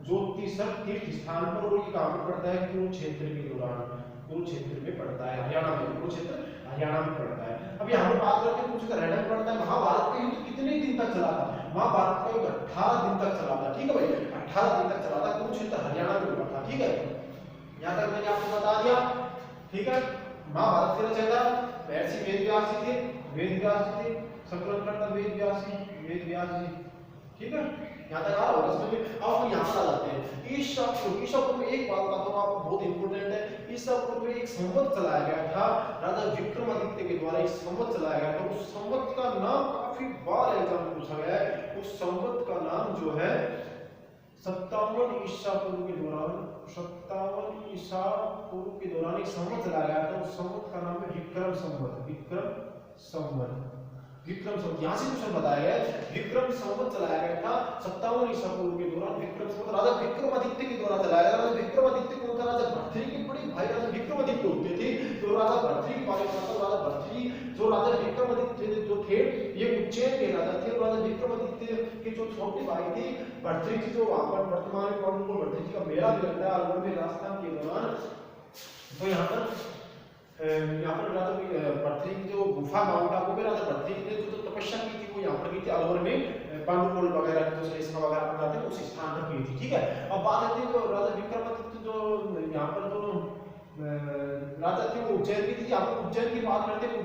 ज्योतिषर तीर्थ स्थान पर। और ये कहां पर पड़ता है, कुरुक्षेत्र के दौरान, कुरुक्षेत्र में पड़ता है, हरियाणा में, कुरुक्षेत्र हरियाणा में पड़ता है। अब यहाँ पर बात करते हैं कुरुक्षेत्र हरियाणा में पड़ता है। महाभारत का युद्ध कितने दिन तक चला था, महाभारत का युद्ध 18 दिन तक चला था। ठीक है भाई, 18 दिन तक चला था, कुरुक्षेत्र हरियाणा में हुआ था। ठीक है, यहाँ तक मैंने आपको बता दिया। ठीक है, महाभारत के रचयिता महर्षि वेदव्यास जी थे, वेदव्यास जी थे, संकलन करता वेदव्यास जी। ठीक है, यहाँ तक आ रहा होगा समझ में। अब यहाँ पर आ जाते हैं ईसा पूर्व में। एक बात बताता हूँ आपको, बहुत इंपॉर्टेंट है। ईसा पूर्व में एक संवत चलाया गया था, राजा विक्रमादित्य के द्वारा एक संवत चलाया गया था। उस संवत का नाम काफी बार एग्जाम पूछा गया है। उस संवत का नाम जो है 57 ईसा पूर्व के दौरान, 57 ईसा पूर्व के दौरान एक संवत चलाया गया था। उस संवत का नाम है विक्रम संवत, विक्रम संवत। यहाँ से क्वेश्चन बताया गया है, विक्रम संवत चलाया गया था 57 ईसा पूर्व के दौरान। विक्रम संवत राजा विक्रमादित्य के द्वारा चलाया गया। राजा विक्रमादित्य कौन था, राजा भर्तृहरि के बड़े भाई राजा विक्रमादित्य होते थे। तो राजा भर्तृहरि के बारे में बताता हूं। राजा भर्तृहरि जो राजा विक्रमादित्य जो थे, ये उज्जैन के राजा थे। राजा विक्रमादित्य के जो छोटे भाई थे भर्तृहरि जी, जो वहां पर वर्तमान में भर्तृहरि जी का मेला भी लगता है अलवर में राजस्थान के दौरान। तो यहाँ पर राजा भर्तृहरि की जो गुफा माउंट आबू में राजा भर्तृहरि ने जो तपस्या की थी, वो यहाँ पर की थी अलवर में, पांडुपुल वगैरह जो श्लेषा वगैरह बनाते हैं उस स्थान पर की थी। ठीक है, अब बात आती है जो राजा विक्रमादित्य जो यहाँ पर जो राजा थे वो उज्जैन की थी। यहाँ पर उज्जैन की बात करते हैं।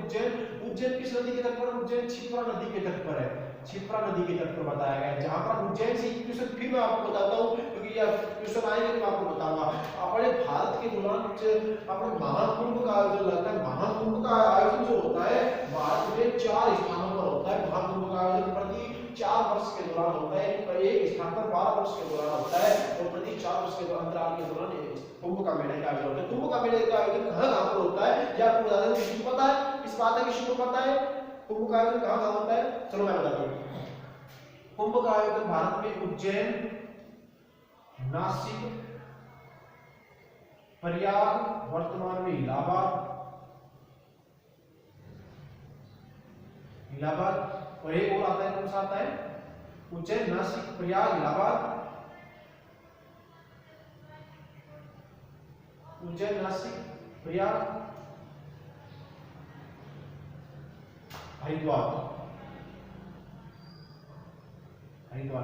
उज्जैन किस नदी के तट पर, उज्जैन क्षिप्रा नदी के तट पर है, क्षिप्रा नदी के तट पर बताया गया है। जहाँ पर उज्जैन से क्वेश्चन फिर मैं आपको बताता हूँ, क्योंकि यह क्वेश्चन आएंगे तो आपको बताऊंगा। अपने भारत के दौरान अपने महाकुंभ का आयोजन लगता है। महाकुंभ का आयोजन जो होता है भारत में 4 स्थानों पर होता है। महाकुंभ का आयोजन प्रति 4 वर्ष के दौरान होता है, एक स्थान पर 12 वर्ष के दौरान होता है, और प्रति 4 वर्ष के अंतराल के दौरान कुंभ का मेले का आयोजन होता है। कुंभ का मेले का आयोजन कहाँ पर होता है, या आपको बता दें, किसी को पता है इस बात है, किसी को पता है कुंभ का आयोजन कहाँ होता है? चलो मैं बताता हूँ। कुंभ का आयोजन भारत में उज्जैन, नासिक, प्रयाग, वर्तमान में इलाहाबाद, और एक और आता है, कौन सा आता है? उज्जैन, नासिक, प्रयाग, इलाहाबाद, उज्जैन, नासिक, प्रयाग, हरिद्वार।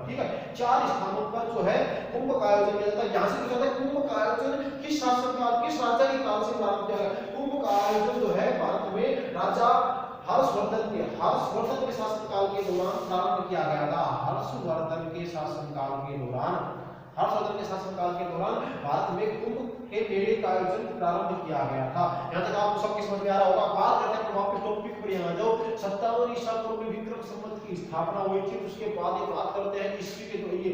ठीक है, 4 स्थानों पर जो है कुंभ का आयोजन किया जाता है। यहाँ से पूछा था कुंभ का आयोजन किस शासनकाल, किस राजा के काल से प्रारंभ किया गया? कुंभ का आयोजन जो है भारत में राजा हर्षवर्धन के शासनकाल के दौरान प्रारंभ किया गया था। हर्षवर्धन के शासनकाल के दौरान भारत में कुंभ के मेले का आयोजन प्रारंभ किया गया था। यहाँ तक आपको सब समझ में आ रहा होगा। बात करते हैं वापस टॉपिक पर, यहाँ जाओ। 57 ईसा पूर्व में विक्रम संवत की स्थापना हुई थी। उसके बाद ये बात करते हैं ईस्वी के, तो ये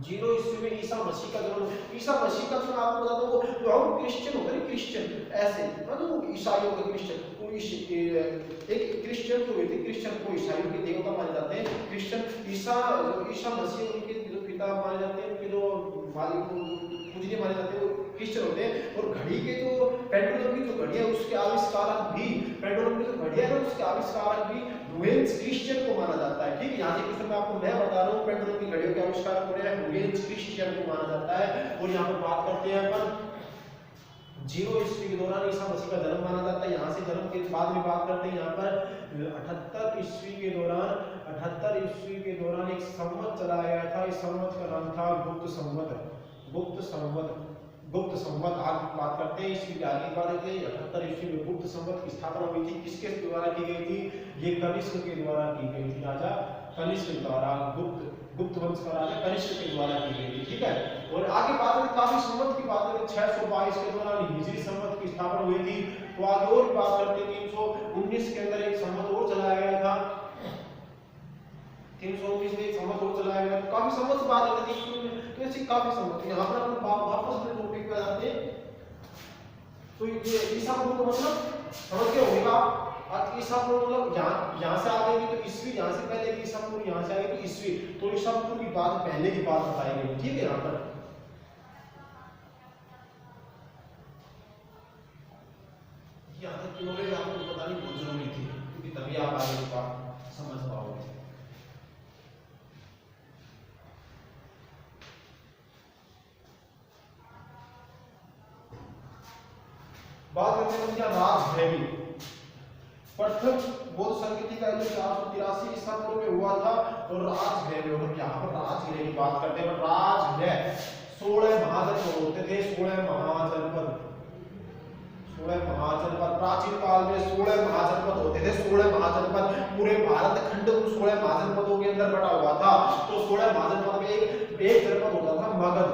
0 ईस्वी में ईसा मसीह का जन्म। ईसा मसीह का जन्म आपको बता दो, जो हम क्रिश्चियन होते हैं, क्रिश्चियन ऐसे मतलब ईसाइयों के क्रिश्चियन, एक क्रिश्चियन जो हुए थे, क्रिश्चियन को ईसाइयों के देवता माने जाते हैं। क्रिश्चियन ईसा मसीह उनके जो पिता माने जाते हैं, उनके जो पूजनीय माने जाते हैं, वो क्रिश्चियन होते हैं। और घड़ी के जो पेंडुलम की जो घड़ी है उसके आविष्कारक भी, पेंडुलम की जो घड़ी है उसके आविष्कारक भी लुएंस क्रिश्चियन को माना जाता है। ठीक है, यहाँ से क्वेश्चन मैं आपको मैं बता रहा हूँ, पेंडुलम की घड़ियों के आविष्कारक कौन है? लुएंस क्रिश्चियन को माना जाता है। और यहाँ पर बात करते हैं अपन 0 ईस्वी के दौरान ईसा मसीह का जन्म माना जाता है। यहाँ से जन्म के बाद में बात करते हैं, यहाँ पर 78 ईस्वी के दौरान एक संवत चलाया गया था। इस संवत का नाम था गुप्त संवत। आज बात करते हैं इसकी आगे बात करते हैं। 78 ईस्वी में गुप्त संवत की स्थापना हुई थी। किसके द्वारा की गई थी? ये कनिष्क के द्वारा की गई थी। राजा कनिष्क द्वारा, गुप्त वंश का राजा कनिष्क के द्वारा की गई थी। ठीक है, और आगे बात करें काफी संवत की बात करें, 622 के दौरान हिजरी संवत की स्थापना हुई थी। तो आगे और बात करते हैं 319 के अंदर एक संवत और चलाया गया था। 319 में एक संवत और चलाया गया। काफी संवत से बात करते हैं तो ऐसी काफी समझ यहाँ पर अपन वापस अपने टॉपिक पे आते हैं। तो ये ईसा पूर्व का मतलब समझ गए होगा। अब ईसा पूर्व मतलब यहाँ से आ गई तो ईस्वी, यहाँ से पहले की ईसा पूर्व, यहाँ से आ गई तो ईस्वी, तो ईसा पूर्व की बात पहले की बात बताई गई, ठीक है। यहाँ पर यहाँ तक नॉलेज आपको बतानी बहुत जरूरी थी, क्योंकि तभी आप आगे की बात समझ पाओगे। बात करते हैं क्या राजभैवी प्रथम बौद्ध संस्कृति का 483 ईसा पूर्व में हुआ था। और राजभैवी और यहाँ पर राजगृह की बात करते हैं। राजगृह 16 महाजनपद होते थे, 16 महाजनपद, 16 महाजनपद। प्राचीन काल में 16 महाजनपद होते थे, 16 महाजनपद। पूरे भारत खंड 16 महाजनपदों के अंदर बटा हुआ था। तो 16 महाजनपद में एक जनपद होता था मगध।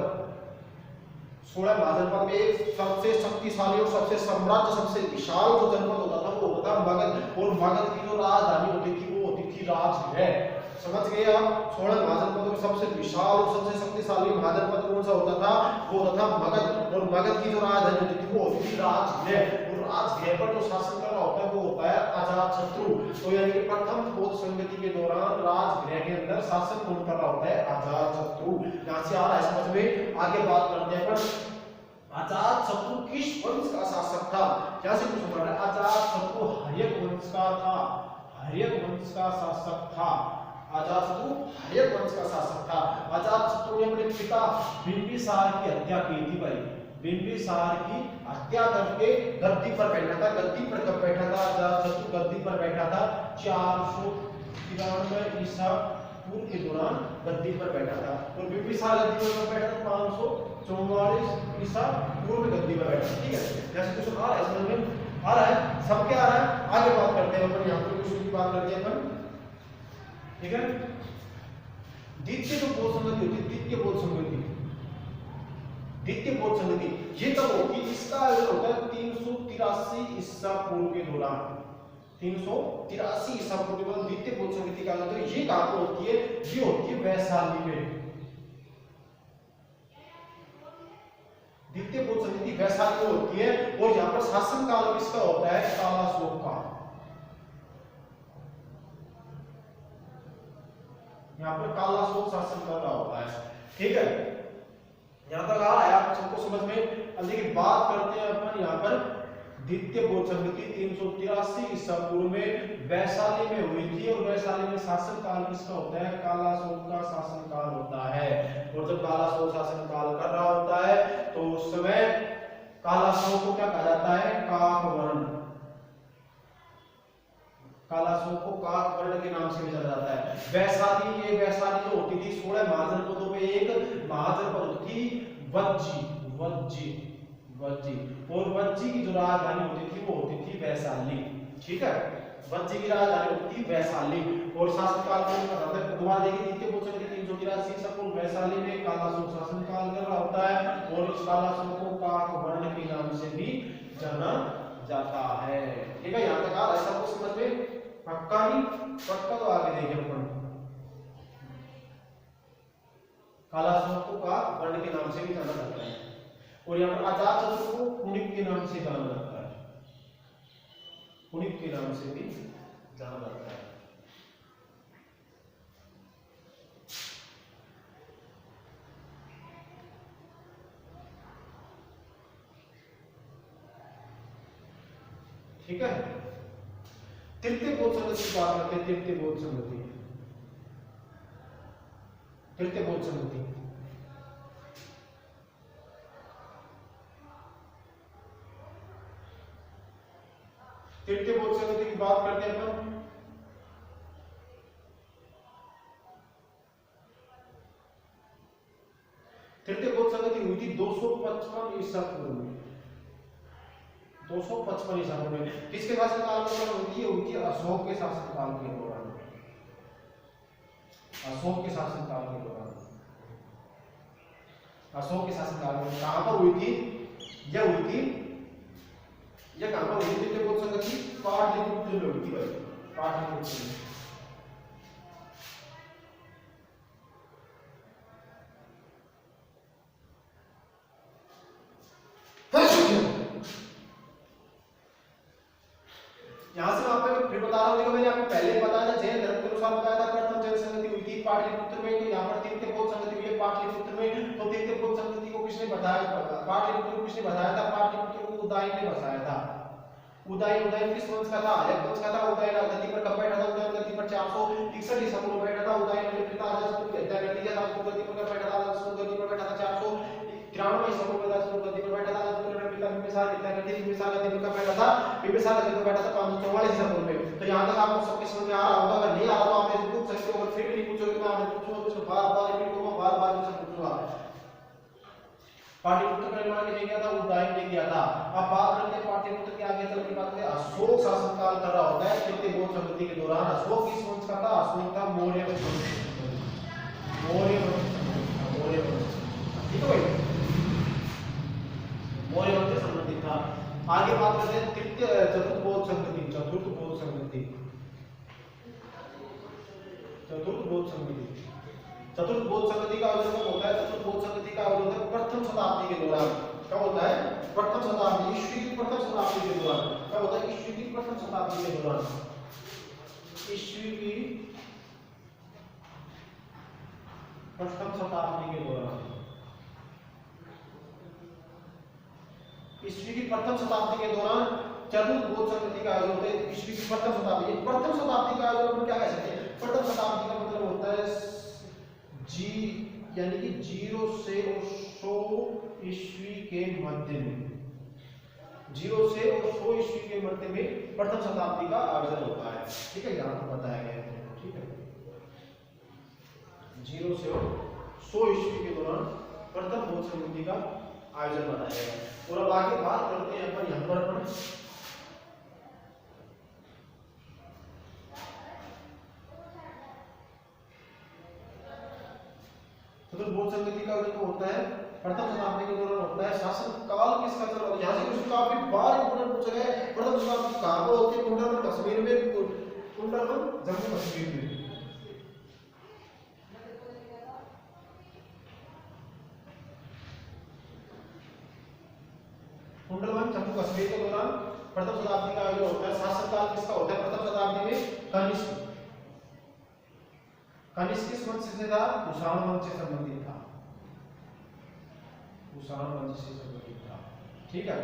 16 महाजनपद में एक सबसे शक्तिशाली और सबसे साम्राज्य, सबसे विशाल जो जनपद होता था वो होता मगध। और मगध की जो राजधानी होती थी वो होती थी राजगृह। समझ गए आप। 16 महाजनपदों में सबसे विशाल और सबसे शक्तिशाली महाजनपद कौन सा होता था? वो होता था मगध। और मगध की जो राजधानी होती थी वो होती थी राजगृह। और राजगृह पर जो शासन कर रहा होता है वो होता है अजातशत्रु। तो यानी कि प्रथम बौद्ध संस्कृति के दौरान राजगृह के अंदर शासन कौन कर रहा होता है? अजातशत्रु। यहाँ से आ रहा है समझ में। आगे बात करते हैं पर अजातशत्रु किस वंश का शासक था? क्या से कुछ रहा है? अजातशत्रु हर्यक वंश का था, हर्यक वंश का शासक था। अजातशत्रु हर्यक वंश का शासक था। अजातशत्रु ने अपने पिता बिंबिसार की हत्या की थी भाई। बिंबिसार की हत्या करके गद्दी पर बैठा था। गद्दी पर कब बैठा था? अजातशत्रु गद्दी पर बैठा था 493 ईसा पूर्व के दौरान गद्दी पर बैठा था। और बिंबिसार गद्दी पर बैठा था 544 ईसा पूर्व गद्दी पर बैठा। ठीक है, जैसे क्वेश्चन आ रहा है समझ में आ रहा है, सब क्या आ रहा है? आगे बात करते हैं अपन। यहाँ पर क्वेश्चन की बात करते हैं अपन, ठीक है। द्वितीय जो बौद्ध संस्कृति होती है, द्वितीय बौद्ध संस्कृति, द्वितीय बौद्ध संस्कृति ये तब होती है, इसका आयोजन होता है 383 ईसा पूर्व के दौरान। 383 ईसा पूर्व के दौरान द्वितीय बौद्ध संस्कृति का आयोजन ये कहाँ पर होती है? ये होती है वैशाली में। द्वितीय बौद्ध संस्कृति वैशाली में होती है। और यहाँ पर शासन काल किसका होता है? कालाशोक का। यहाँ पर कालाशोक शासन कर रहा होता है, ठीक है। यहाँ तक आ रहा है आप सबको समझ में। अब देखिए बात करते हैं अपन यहाँ पर द्वितीय बौद्ध संस्कृति 383 ईसा पूर्व में वैशाली में हुई थी। और वैशाली में शासन काल किसका होता है? कालाशोक का शासन काल होता है। और जब कालाशोक शासन काल कर रहा होता है तो उस समय कालाशोक को क्या कहा जाता है? काकवर्ण। कालाशोक को काकवर्ण के नाम से भी जाना जाता है। वैशाली, ये वैशाली जो होती थी 16 महाजनपदों में एक महाजनपद होती थी वज्जी, वज्जी, वज्जी। और वज्जी की जो राजधानी होती थी वो होती थी वैशाली, ठीक है। वज्जी की राजधानी होती थी वैशाली। और शासनकाल कौन कर रहा था? दोबारा देखिए द्वितीय बौद्ध संस्कृति 383 ईसा पूर्व वैशाली में कालाशोक शासन काल कर रहा होता है। और इस कालाशोक को काकवर्ण के नाम से भी जाना जाता है, ठीक है। यहाँ तक आ रहा है सबको समझ में? पक्का ही पक्का। तो आगे देखिए अपन कालाशोक को काकवर्ण के नाम से भी जाना जाता है। और यहाँ पर अजातशत्रु को कुणिक के नाम से जाना जाता है, कुणिक के नाम से भी जाना जाता है। ठीक है। तृतीय बौद्ध संस्कृति की बात करते हैं। तृतीय बौद्ध संस्कृति, तृतीय बौद्ध संस्कृति तृतीय बौद्ध संस्कृति की बात करते हैं अपन। तृतीय बौद्ध संस्कृति हुई थी 255 ईसा पूर्व में। 255 ईसा पूर्व में किसके शासनकाल के दौरान हुई थी? अशोक के शासनकाल के दौरान। अशोक के शासनकाल के दौरान, अशोक के शासनकाल में कहां पर हुई थी? यह हुई थी, यह कहां पर हुई थी? तृतीय बौद्ध संस्कृति पाटलिपुत्र में हुई थी भाई, पाटलिपुत्र में। मैंने आपको पहले बताया था, जैन धर्म के अनुसार बताया था प्रथम जैन संगति हुई थी पाटलिपुत्र में, तो यहाँ पर तृतीय बौद्ध संगति हुई है पाटलिपुत्र में। तो तृतीय बौद्ध संगति को किसने बताया, पाटलिपुत्र को किसने बताया था, पाटलिपुत्र को उदयन ने बसाया था। उदयन किस वंश का था, हयग्रीव वंश का था। उदयन गद्दी पर कब बैठा था, उदयन गद्दी पर 461 ईसा पूर्व बैठा था। उदयन अपने पिता अजातशत्रु की हत्या कर दी, अजातशत्रु गद्दी पर कब बैठा था, अजातशत्रु गद्दी पर बैठा था 493 ईसा पूर्व, अजातशत्रु गद्दी पर बैठा था। अजातशत्रु ने पिता बिंबिसार की हत्या कर दी, बिंबिसार गद्दी पर कब बैठा था, बिंबिसार गद्दी पर बैठा था 544 ईसा पूर्व में। तो यहां तक आपको सबके समझ में आ रहा होगा, अगर नहीं आ रहा तो आप ऐसे पूछ सकते हो, अगर फिर भी नहीं पूछोगे तो मैं पूछूंगा, कुछ बार-बार रिपीट करूंगा, बार-बार मुझसे पूछूंगा। पाटलिपुत्र का निर्माण किसने किया था, उदयन ने किया था। अब बात करते हैं पाटलिपुत्र के आगे चलने की बात करें, अशोक शासनकाल कर रहा होता है तृतीय बौद्ध संगति के दौरान। अशोक किस वंश का था, अशोक था मौर्य वंश, मौर्य वंश, मौर्य वंश, ठीक है भाई, मौर्य वंश से संबंधित था। आगे बात करते हैं तृतीय चतुर्थ बौद्ध संगति, चतुर्थ बौद्ध संगति, चतुर्थ बौद्ध संगति। चतुर्थ बौद्ध संगति का आयोजन कब होता है, चतुर्थ बौद्ध संगति का आयोजन प्रथम शताब्दी के दौरान। कब होता है, प्रथम शताब्दी, ईस्वी की प्रथम शताब्दी के दौरान। कब होता है, ईस्वी की प्रथम शताब्दी के दौरान, ईस्वी की प्रथम शताब्दी के दौरान, ईस्वी की प्रथम शताब्दी के दौरान चतुर्थ बौद्ध संगति का आयोजन होता है। ईस्वी की प्रथम शताब्दी, प्रथम शताब्दी का आयोजन हम क्या कह सकते हैं, प्रथम शताब्दी का मतलब होता है जी, यानी कि 0 से 100 ईस्वी के मध्य में, 0 से 100 ईस्वी के मध्य में प्रथम शताब्दी का आयोजन होता है, ठीक है, यहाँ पर बताया गया है, ठीक है, 0 से 100 ईस्वी के दौरान प्रथम बौद्ध संगति का आयोजन बताया गया है। और अब आगे बात करते हैं अपन यहाँ पर चतुर्थ बौद्ध संगति का जो होता है प्रथम शताब्दी के दौरान होता है। शासन काल किसका चल रहा है, यहाँ से क्वेश्चन काफी बार इंपोर्टेंट पूछा गया है। प्रथम शताब्दी कहाँ पर होती है, कुंडलवन कश्मीर में, कुंडलवन जम्मू कश्मीर में, कुंडलवन जम्मू कश्मीर के दौरान प्रथम शताब्दी का आयोजन होता है। शासन काल किसका होता है प्रथम शताब्दी में, कनिष्क, कनिष्क किस वंश से था, कुषाण वंश से संबंधित था, कुषाण वंश से संबंधित था, ठीक है।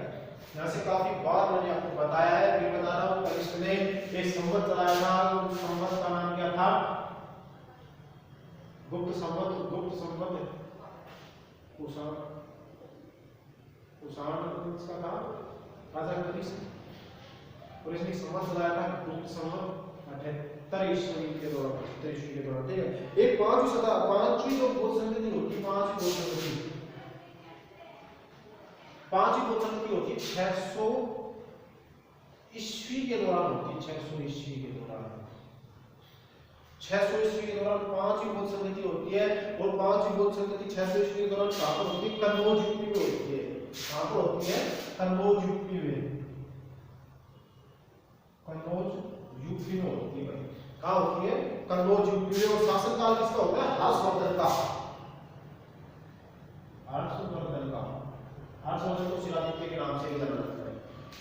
यहाँ से काफी बार मैंने आपको बताया है, फिर बता रहा हूँ, कनिष्क ने एक संवत चलाया था, उस संवत का नाम क्या था, गुप्त संवत, गुप्त संवत, कुषाण, कुषाण वंश का था राजा कनिष्क, और इसने संवत चलाया था गुप्त संवत 78 ईस्वी के दौरान, 78 ईस्वी के दौरान, ठीक है। एक पांचवी जो बौद्ध संगति होती है, पांचवी बौद्ध संगति होती है 600 ईस्वी के दौरान होती है, 600 ईस्वी के दौरान, 600 ईस्वी के दौरान पांचवी बौद्ध संगति होती है। और पांचवी बौद्ध संगति 600 ईस्वी के दौरान कहां पर होती है, कन्नौज यूपी में होती है। कहां पर होती है, कन्नौज यूपी में, कन्नौज यूपी में होती है। कहां होती है, कन्नौज यूपी में। और शासनकाल किसका होता है, हर्षवर्धन का, हर्षवर्धन का, हर्षवर्धन को शिलादित्य के नाम से भी जाना जाता है।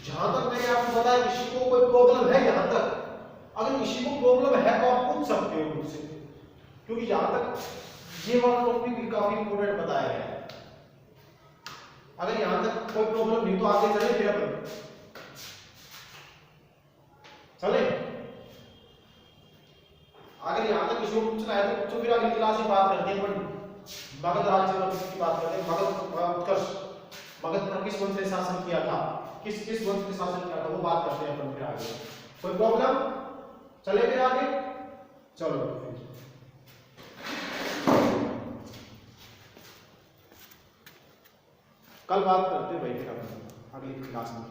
जहां तक मैंने आपको बताया, किसी को कोई प्रॉब्लम है यहां तक, अगर किसी को प्रॉब्लम है तो आप पूछ सकते हो मुझसे, क्योंकि यहां तक ये वाला टॉपिक भी काफी इंपॉर्टेंट बताया गया है। अगर यहां तक कोई प्रॉब्लम नहीं तो आगे चले, फिर अपन चले, अगर यहां तक किसी को पूछना है तो पूछो, फिर अगली क्लास में बात करते हैं अपन मगध राज्य की बात करते हैं। मगध उत्कर्ष, मगध पर किस वंश ने शासन किया था, किस किस वंश ने शासन किया था, वो बात करते हैं अपन फिर आगे। कोई प्रॉब्लम, चले फिर आगे, चलो फिर कल बात करते हैं भाई, फिर अगली क्लास में।